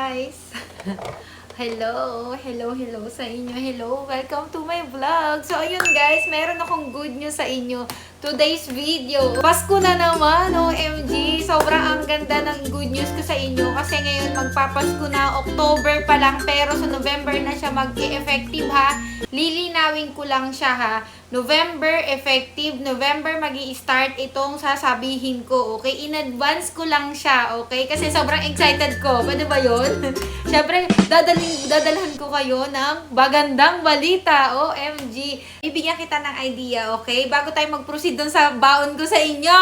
guys! Hello sa inyo. Hello, welcome to my vlog. So, ayun guys, meron akong good news sa inyo. Today's video. Pasko na naman, OMG. Sobrang ang ganda ng good news ko sa inyo. Kasi ngayon magpapasko na, October pa lang. Pero sa November na siya mag-effective ha. Lilinawin ko lang siya ha. November effective, November magi-start itong sasabihin ko, okay? In advance ko lang siya, okay? Kasi sobrang excited ko. Pwede ba yun? Siyempre, dadalhan ko kayo ng bagandang balita, OMG. Ibigyan kita ng idea, okay? Bago tayo mag-proceed dun sa baon ko sa inyo,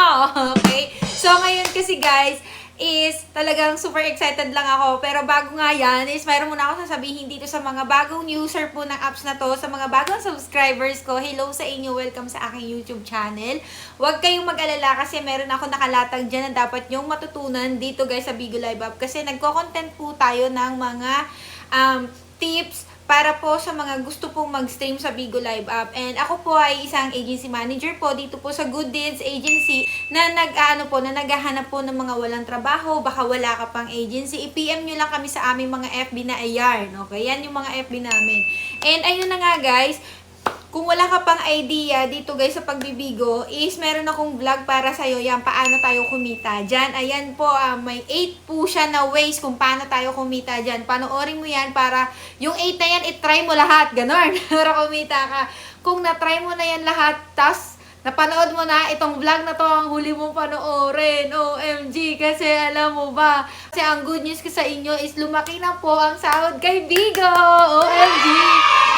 okay? So, ngayon kasi guys, is talagang super excited lang ako. Pero bago nga yan, is mayroon muna ako sasabihin dito sa mga bagong user po ng apps na to, sa mga bagong subscribers ko. Hello sa inyo, welcome sa aking YouTube channel. Huwag kayong mag-alala kasi meron ako nakalatag dyan na dapat yung matutunan dito guys sa Bigo Live App. Kasi nagko-content po tayo ng mga tips para po sa mga gusto pong mag-stream sa Bigo Live App. And ako po ay isang agency manager po dito po sa Good Deeds Agency na naghahanap po ng mga walang trabaho. Baka wala ka pang agency, i-PM nyo lang kami sa aming mga FB na ayan. Okay, yan yung mga FB namin. And ayun na nga guys, kung wala ka pang idea dito guys sa pagbibigo, is meron akong vlog para sa'yo. Yan, paano tayo kumita dyan. Ayan po, may 8 po siya na ways kung paano tayo kumita dyan. Panoorin mo yan para yung 8 na yan, itry mo lahat. Ganon, para kumita ka. Kung na-try mo na yan lahat, tas napanood mo na itong vlog na to, ang huli mong panoorin. OMG, kasi alam mo ba, kasi ang good news ko sa inyo is lumaki na po ang sahod kay Bigo. OMG!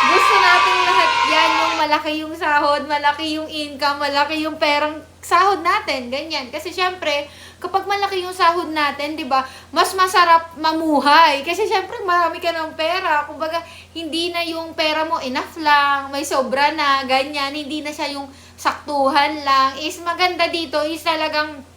Gusto natin lahat yan, yung malaki yung sahod, malaki yung income, malaki yung perang sahod natin, ganyan. Kasi syempre, kapag malaki yung sahod natin, di ba, mas masarap mamuhay. Kasi syempre, marami ka ng pera. Kumbaga, hindi na yung pera mo enough lang, may sobra na, ganyan. Hindi na siya yung saktuhan lang. Is maganda dito, is talagang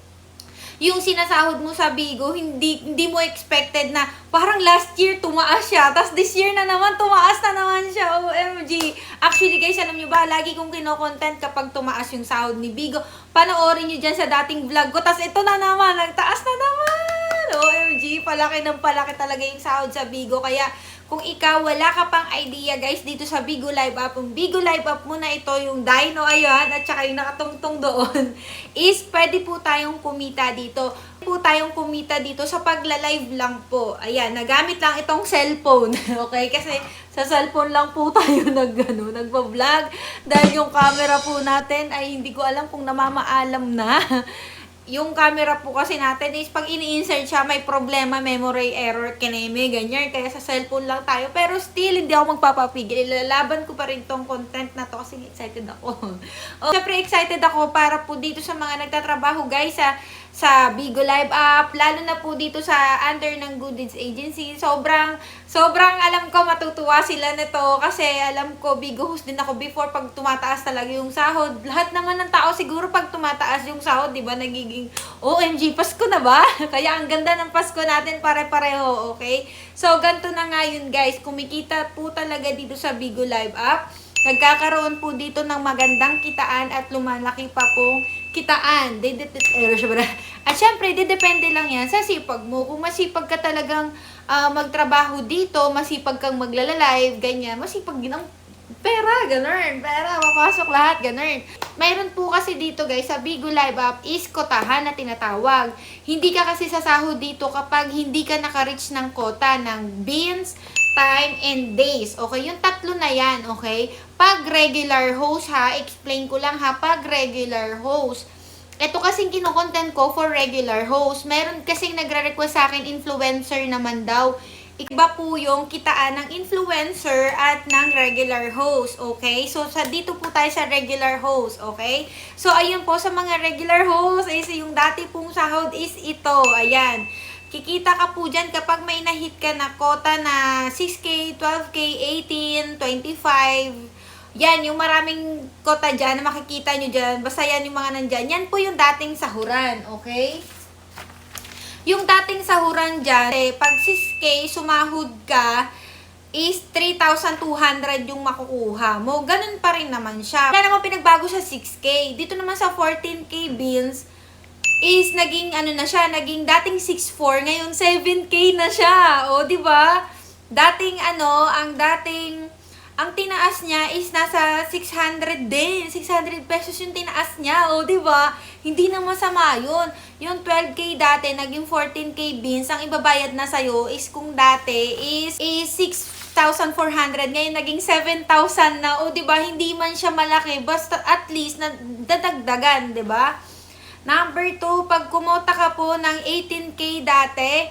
yung sinasahod mo sa Bigo, hindi mo expected na parang last year tumaas siya, tapos this year na naman tumaas na naman siya. OMG. Actually guys, alam nyo ba, lagi kong kino-content kapag tumaas yung sahod ni Bigo. Panoorin nyo dyan sa dating vlog ko, tapos ito na naman, nagtaas na naman. OMG, palaki ng palaki talaga yung sahod sa Bigo. Kaya kung ikaw wala ka pang idea guys dito sa Bigo Live App, yung Bigo Live App muna ito, yung Dino ayan, at saka yung nakatungtong doon, is pwede po tayong kumita dito. Pwede po tayong kumita dito sa pagla-live lang po. Ayan, nagamit lang itong cellphone. Okay? Kasi sa cellphone lang po tayo nagpa-vlog. Dahil yung camera po natin ay hindi ko alam kung namamaalam na. Yung camera po kasi natin is pag ini-insert siya, may problema, memory error, kineme, ganyan. Kaya sa cellphone lang tayo. Pero still, hindi ako magpapapigil. Ilalaban ko pa rin tong content na to kasi excited ako. Siyempre, excited ako para po dito sa mga nagtatrabaho, guys, sa Bigo Live App, lalo na po dito sa under ng Good Deeds Agency. Sobrang alam ko matutuwa sila nito kasi alam ko Bigo host din ako before pag tumataas talaga yung sahod. Lahat naman ng tao siguro pag tumataas yung sahod, 'di ba, nagiging OMG, Pasko na ba? Kaya ang ganda ng Pasko natin pare-pareho, okay? So ganito na nga yun guys, kumikita po talaga dito sa Bigo Live App. Nagkakaroon po dito ng magandang kitaan at lumalaki pa pong kitaan. At syempre, depende lang yan sa sipag mo. Kung masipag ka talagang magtrabaho dito, masipag kang maglalalive, ganyan, masipag din ang pera, ganun. Pera, mapasok lahat, ganun. Mayroon po kasi dito guys, sa Bigo Live App is kotahan na tinatawag. Hindi ka kasi sasahod dito kapag hindi ka naka-reach ng kota ng beans, time, and days. Okay? Yung tatlo na yan, okay? Pag regular host ha, explain ko lang ha, pag regular host. Ito kasing kino-content ko for regular host. Meron kasing nagre-request sa akin, influencer naman daw. Iba po yung kitaan ng influencer at ng regular host, okay? So, dito po tayo sa regular host, okay? So, ayun po, sa mga regular host, is yung dati pong sahod is ito, ayan. Kikita ka po dyan kapag may na-hit ka na kota na 6K, 12K, 18, 25. Yan, yung maraming kota dyan na makikita nyo dyan. Basta yan yung mga nandyan. Yan po yung dating sahuran, okay? Yung dating sahuran dyan, pag 6K, sumahod ka, is 3,200 yung makukuha mo. Ganun pa rin naman siya. Wala naman pinagbago sa 6K. Dito naman sa 14K bills, is naging ano na siya, naging dating 6'4", ngayon 7K na siya. O, di ba? Dating ang tinaas niya is nasa 600 din. 600 pesos yung tinaas niya. O, di ba? Hindi na masama yun. Yung 12K dati, naging 14K beans. Ang ibabayad na sa'yo is kung dati is 6,400. Ngayon, naging 7,000 na. O, di ba? Hindi man siya malaki. Basta at least, dadagdagan, di ba? Number 2, pag kumota ka po ng 18K dati,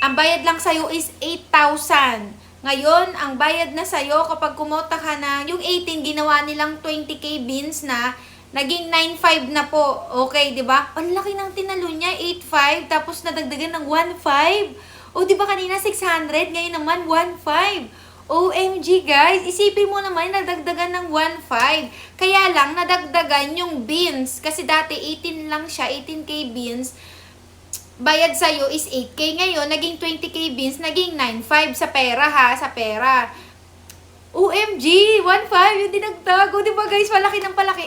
ang bayad lang sa'yo is 8,000. Ngayon, ang bayad na sa'yo kapag kumota ka na, yung 18, ginawa nilang 20K beans na, naging 9,500 na po. Okay, di ba? Ang laki ng tinalo niya, 8,500, tapos nadagdagan ng 1,500. O, di ba kanina 600, ngayon naman 1,500. OMG guys, isipin mo naman nadagdagan ng 1,500. Kaya lang nadagdagan yung beans kasi dati 18 lang siya, 18K beans. Bayad sa'yo is 8K. Ngayon, naging 20K beans, naging 9,500 sa pera ha, sa pera. OMG, 1,500 yung dinagdag. O diba guys, palaki ng palaki.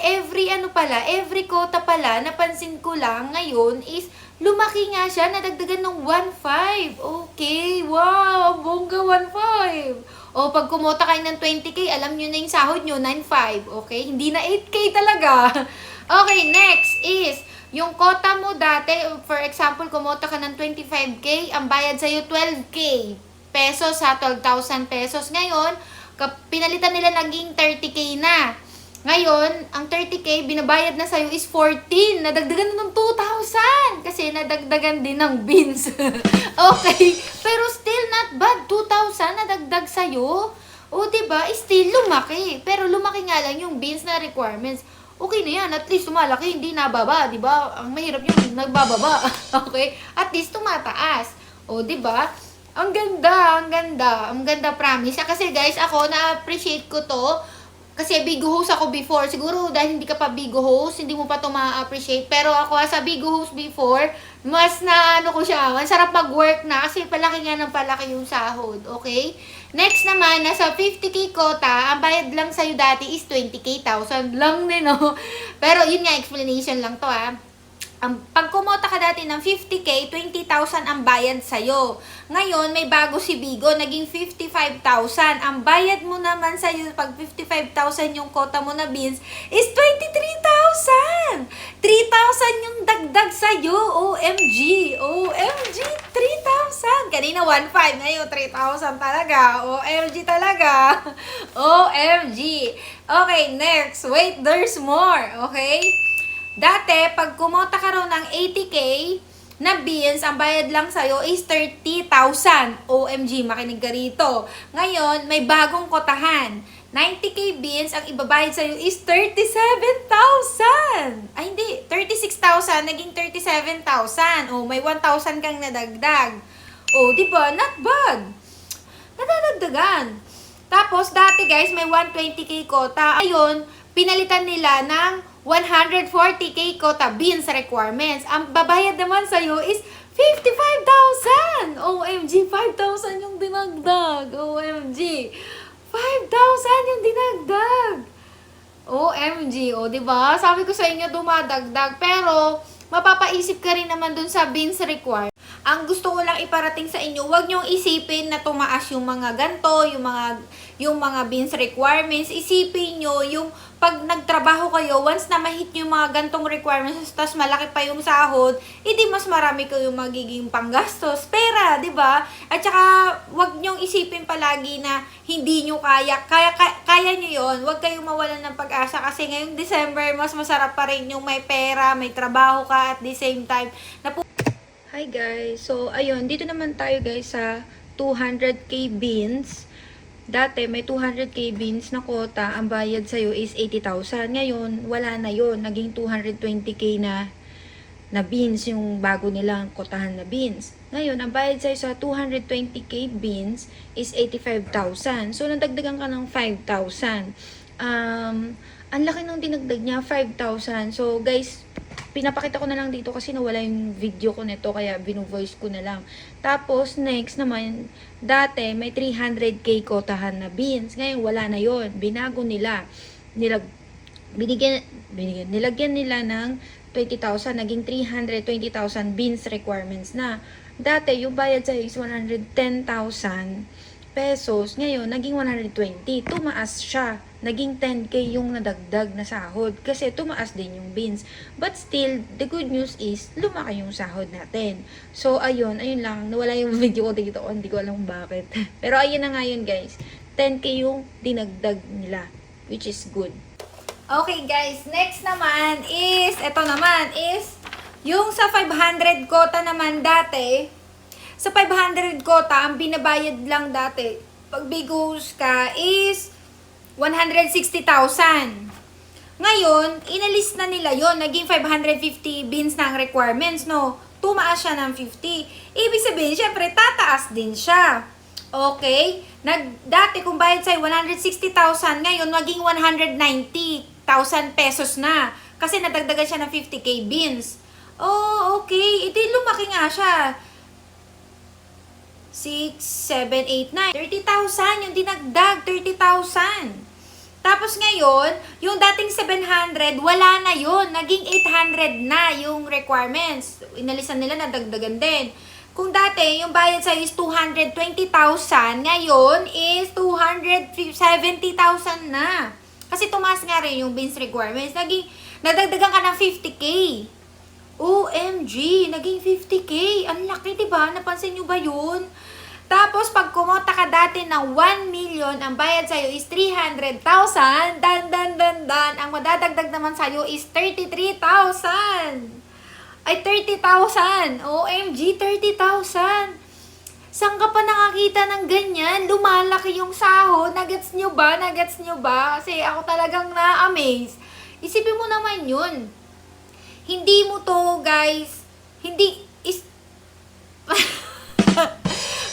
Every quota pala, napansin ko lang ngayon is lumaki nga siya, nadagdagan ng 1,500. Okay, wow, bongga 1,500. O, pag kumota kayo ng 20K, alam nyo na yung sahod nyo, 9,500. Okay? Hindi na 8K talaga. Okay, next is, yung quota mo dati, for example, kumota ka ng 25K, ang bayad sa'yo 12K pesos sa 12,000 pesos. Ngayon, pinalitan nila naging 30K na. Ngayon, ang 30K, binabayad na sa'yo is 14. Nadagdagan na ng 2,000. Kasi nadagdagan din ng beans. Okay. Pero still not bad. 2,000 nadagdag sa'yo. O, diba? Still lumaki. Pero lumaki nga lang yung beans na requirements. Okay na yan. At least tumalaki, hindi nababa. Diba? Ang mahirap yung nagbababa. Okay? At least tumataas. O, diba? Ang ganda, ang ganda. Ang ganda, promise. Kasi guys, ako, na-appreciate ko to. Kasi Bigo host ako before. Siguro dahil hindi ka pa Bigo host, hindi mo pa ito ma-appreciate. Pero ako sa Bigo host before, mas na ano ko siya, masarap mag-work na kasi palaki nga ng palaki yung sahod. Okay? Next naman, nasa 50K quota, ang bayad lang sa'yo dati is 20K, 1,000 lang din, no? Pero yun nga, explanation lang to pag kumota ka dati ng 50K, 20,000 ang bayad sa'yo. Ngayon, may bago si Bigo, naging 55,000. Ang bayad mo naman sa'yo, pag 55,000 yung quota mo na beans, is 23,000! 3,000 yung dagdag sa'yo. OMG! OMG! 3,000! Kanina 1,500, ngayon 3,000 talaga. OMG talaga. OMG! Okay, next. Wait, there's more. Okay? Dati, pag kumota ka raw ng 80K na beans, ang bayad lang sa'yo is 30,000. OMG, makinig ka rito. Ngayon, may bagong kotahan. 90K beans, ang ibabayad sa'yo is 37,000. Ay, hindi. 36,000, naging 37,000. O, may 1,000 kang nadagdag. O, diba? Not bad. Nadadagdagan. Tapos, dati guys, may 120K quota. Ayun, pinalitan nila ng 140K quota beans requirements. Ang babayad naman sa'yo is 55,000! OMG, 5,000 yung dinagdag. OMG, 5,000 yung dinagdag. OMG, o diba? Sabi ko sa inyo, dumadagdag. Pero, mapapaisip ka rin naman dun sa beans requirement. Ang gusto ko lang iparating sa inyo, huwag niyong isipin na tumaas yung mga ganto, yung mga beans requirements. Isipin niyo yung pag nagtrabaho kayo, once na mahit yung mga gantong requirements, tas malaki pa yung sahod, edi mas marami kayong magiging panggastos, pera, di ba? At saka, huwag niyong isipin palagi na hindi niyo kaya niyo yon. Huwag kayong mawalan ng pag-asa kasi ngayong December, mas masarap pa rin yung may pera, may trabaho ka at the same time. Hi guys, so ayun, dito naman tayo guys sa 200K beans. Dati may 200K beans na quota, ang bayad sa'yo is 80,000. Ngayon, wala na yon, naging 220K na beans yung bago nilang kotahan na beans. Ngayon, ang bayad sa'yo sa 220K beans is 85,000. So, nadagdagan ka ng 5,000. Ang laki ng dinagdag niya, 5,000. So, guys, pinapakita ko na lang dito kasi nawala yung video ko nito kaya binu-voice ko na lang. Tapos next naman, dati may 300K kotahan na beans. Ngayon wala na yon. Binago nila. Nilagyan nila ng 20,000, naging 320,000 beans requirements na. Dati, yung bayad sa'yo is 110,000 pesos. Ngayon, naging 120. Tumaas siya. Naging 10K yung nadagdag na sahod. Kasi tumaas din yung beans. But still, the good news is, lumaki yung sahod natin. So, ayun lang. Nawala yung video ko dito. Hindi ko alam bakit. Pero ayun na nga yun, guys. 10K yung dinagdag nila. Which is good. Okay, guys. Next naman is, yung sa 500 quota naman dati, sa 500 quota, ang binabayad lang dati, pag bigos ka, is 160,000. Ngayon, inalis na nila yon, naging 550 beans na ang requirements, no? Tumaas siya ng 50. Ibig sabihin, syempre, tataas din siya. Okay? Dati, kung bayad sa'yo 160,000, ngayon, maging 190,000 pesos na. Kasi nadagdagan siya ng 50k beans. Oh, okay. Ito lumaki nga siya. 6, 7, 8, 9. 30,000 yung dinagdag. 30,000. Tapos ngayon, yung dating 700, wala na yun. Naging 800 na yung requirements. Inalisan nila, nadagdagan din. Kung dati, yung bayad sa'yo is 220,000, ngayon is 270,000 na. Kasi tumaas nga rin yung beans requirements. Nadagdagan ka ng 50k. OMG, naging 50k. Ang laki, diba? Napansin nyo ba yun? Tapos, pag kumota ka dati ng 1 million, ang bayad sa'yo is 300,000. Ang madadagdag naman sa'yo is 33,000. Ay, 30,000. OMG, 30,000. Saan ka pa nakakita ng ganyan? Lumalaki yung sahod. Nagets nyo ba? Kasi ako talagang na-amaze. Isipin mo naman yun. Hindi mo to, guys.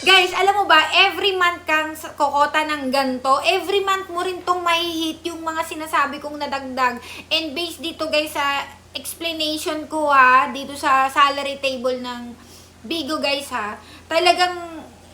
Guys, alam mo ba, every month kang kokota ng ganto, every month mo rin tong mahihit yung mga sinasabi kong nadagdag. And based dito, guys, sa explanation ko, dito sa salary table ng Bigo, guys,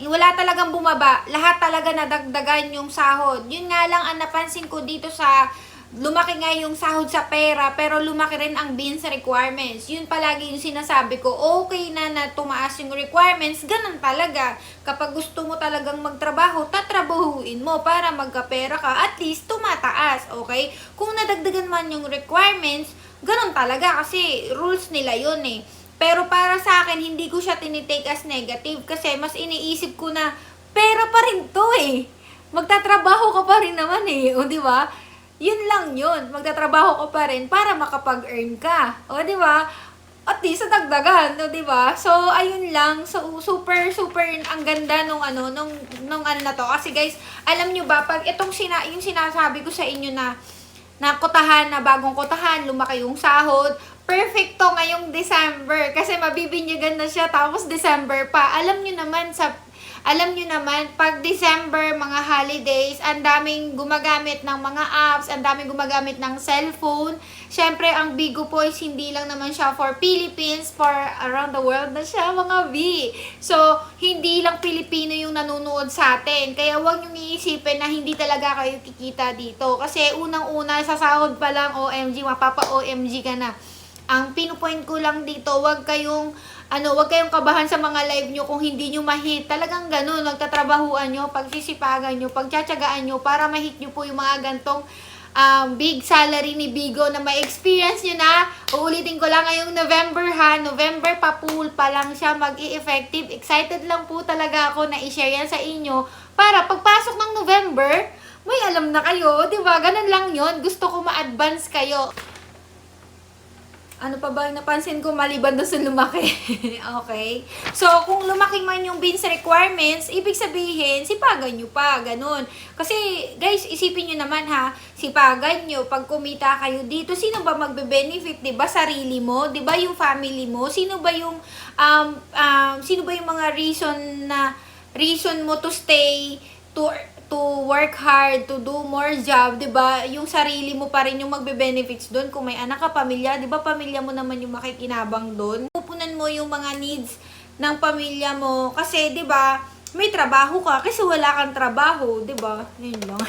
wala talagang bumaba. Lahat talaga nadagdagan yung sahod. Yun nga lang ang napansin ko dito sa lumaki nga yung sahod sa pera, pero lumaki rin ang beans requirements. Yun palagi yung sinasabi ko, okay na tumaas yung requirements, ganun talaga. Kapag gusto mo talagang magtrabaho, tatrabahuin mo para magkapera ka, at least tumataas, okay? Kung nadagdagan man yung requirements, ganun talaga kasi rules nila yun eh. Pero para sa akin, hindi ko siya tinitake as negative kasi mas iniisip ko na pera pa rin to eh. Magtatrabaho ka pa rin naman eh, o di ba? Yun lang yun. Magtatrabaho ko pa rin para makapag-earn ka. O, di ba? At least, sa dagdagan. O, di ba? So, ayun lang. So, super ang ganda nung ano na to. Kasi, guys, alam nyo ba, pag itong yung sinasabi ko sa inyo na kotahan, na bagong kotahan, lumaki yung sahod, perfecto ngayong December. Kasi mabibinyagan na siya, tapos December pa. Alam nyo naman, pag December, mga holidays, ang daming gumagamit ng mga apps, ang daming gumagamit ng cellphone. Siyempre, ang Bigo po is hindi lang naman siya for Philippines, for around the world na siya, mga B. So, hindi lang Pilipino yung nanonood sa atin. Kaya huwag niyong iisipin na hindi talaga kayo kikita dito. Kasi unang-una, sa sahod pa lang, OMG, mapapa-OMG ka na. Ang pinupoint ko lang dito, huwag kayong kabahan sa mga live nyo kung hindi nyo ma-hit. Talagang ganun, magtatrabahuan nyo, pagsisipagan nyo, pagtsatsagaan nyo para ma-hit nyo po yung mga gantong big salary ni Bigo na ma-experience nyo na. Uulitin ko lang ngayong November November pa, pool pa lang siya mag-i-effective. Excited lang po talaga ako na i-share yan sa inyo para pagpasok ng November, may alam na kayo, diba? Ganun lang yon. Gusto ko ma-advance kayo. Ano pa ba yung napansin ko maliban doon sa lumaki? Okay? So, kung lumaki man yung beans requirements, ibig sabihin, sipagan nyo pa, ganun. Kasi, guys, isipin nyo naman sipagan nyo, pag kumita kayo dito, sino ba magbe-benefit? Diba? Sarili mo? Diba yung family mo? Sino ba yung mga reason mo to stay, to work hard, to do more job, 'di ba? Yung sarili mo pa rin yung magbe-benefits doon kung may anak ka, pamilya, 'di ba? Pamilya mo naman yung makikinabang doon. Pupunan mo yung mga needs ng pamilya mo kasi 'di ba? May trabaho ka kasi wala kang trabaho, 'di ba? Yun lang.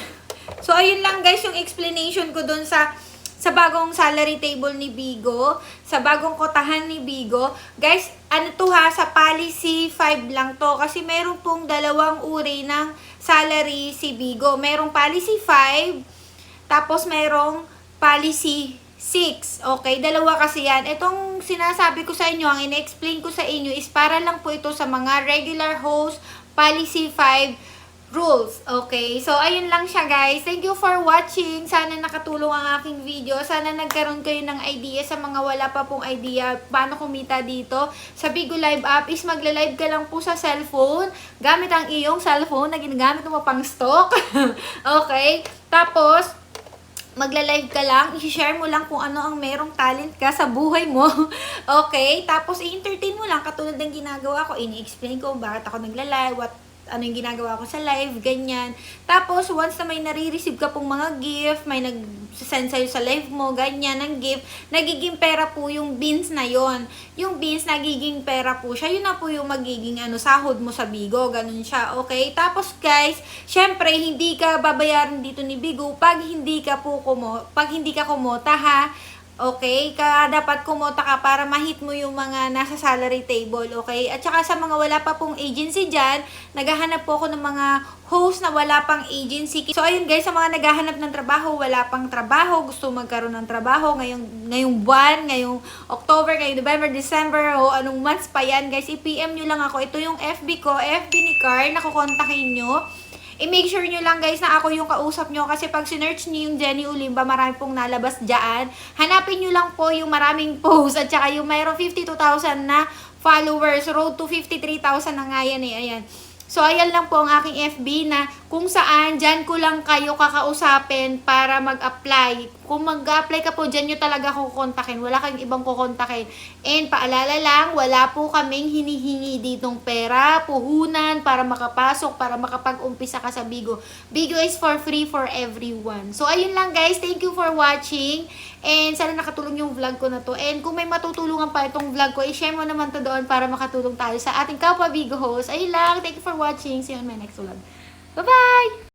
So ayun lang guys yung explanation ko doon sa sa bagong salary table ni Bigo, sa bagong kotahan ni Bigo. Guys, ano to ha, sa policy 5 lang to kasi meron pong dalawang uri ng salary si Bigo. Merong policy 5, tapos merong policy 6. Okay, dalawa kasi yan. Itong sinasabi ko sa inyo, ang ina-explain ko sa inyo is para lang po ito sa mga regular host policy 5 rules. Okay, so ayun lang siya guys. Thank you for watching. Sana nakatulong ang aking video. Sana nagkaroon kayo ng idea sa mga wala pa pong idea paano kumita dito. Sa Bigo Live app is magla-live ka lang po sa cellphone gamit ang iyong cellphone na ginagamit mo pang stock. Okay, tapos magla-live ka lang, i-share mo lang kung ano ang merong talent ka sa buhay mo. Okay? Tapos i-entertain mo lang katulad ng ginagawa ko. Ini-explain ko bakit ako nagla-live, ano yung ginagawa ko sa live, ganyan. Tapos, once na may nare-receive ka pong mga gift, may nag-send sa'yo sa live mo, ganyan, ng gift, nagiging pera po yung beans na yon. Yung beans, nagiging pera po siya. Yun na po yung magiging sahod mo sa Bigo. Ganun siya, okay? Tapos, guys, syempre, hindi ka babayaran dito ni Bigo pag hindi ka kumota, ha? Okay, dapat kumota ka para ma-hit mo yung mga nasa salary table, okay? At saka sa mga wala pa pong agency dyan, naghahanap po ako ng mga host na wala pang agency. So ayun guys, sa mga naghahanap ng trabaho, wala pang trabaho, gusto magkaroon ng trabaho ngayong buwan, ngayong October, ngayong November, December, o anong months pa yan guys, i-PM nyo lang ako. Ito yung FB ko, FB ni Car, nakukontakin nyo. I-make sure nyo lang guys na ako yung kausap nyo kasi pag sinearch nyo yung Jenny Ulimba, marami pong nalabas dyan. Hanapin nyo lang po yung maraming posts at saka yung mayroong 52,000 na followers. Road to 53,000 na nga yan eh. Ayan. So, ayan lang po ang aking FB na kung saan dyan ko lang kayo kakausapin para mag-apply. Kung mag-apply ka po, dyan nyo talaga kukontakin. Wala kayong ibang kukontakin. And paalala lang, wala po kaming hinihingi ditong pera, puhunan, para makapasok, para makapag-umpisa ka sa Bigo. Bigo is for free for everyone. So, ayun lang guys. Thank you for watching. And sana nakatulong yung vlog ko na to. And kung may matutulungan pa itong vlog ko, i-share mo naman to doon para makatulong tayo sa ating kapwa Bigo host. Ayun lang. Thank you for watching. See you on my next vlog. Bye-bye!